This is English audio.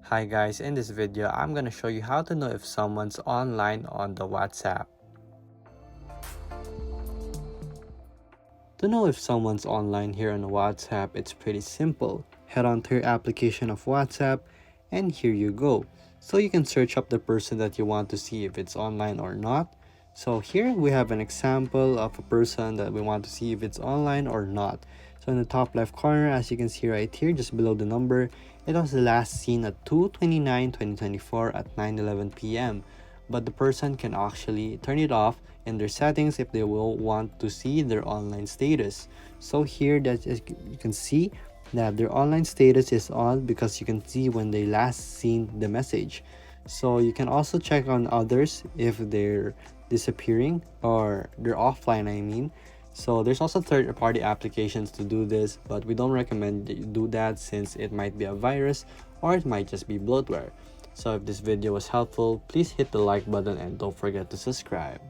Hi guys, in this video, I'm gonna show you how to know if someone's online on the WhatsApp. To know if someone's online here on WhatsApp, it's pretty simple. Head on to your application of WhatsApp and here you go. So you can search up the person that you want to see if it's online or not. So here we have an example of a person that we want to see if it's online or not. So in the top left corner, as you can see right here, just below the number, it was last seen at 2/29/2024 at 9:11 p.m. But the person can actually turn it off in their settings if they will want to see their online status. So here that you can see that their online status is on because you can see when they last seen the message. So you can also check on others if they're disappearing or they're offline, I mean. So there's also third-party applications to do this, but we don't recommend that you do that since it might be a virus or it might just be bloatware. So if this video was helpful, please hit the like button and don't forget to subscribe.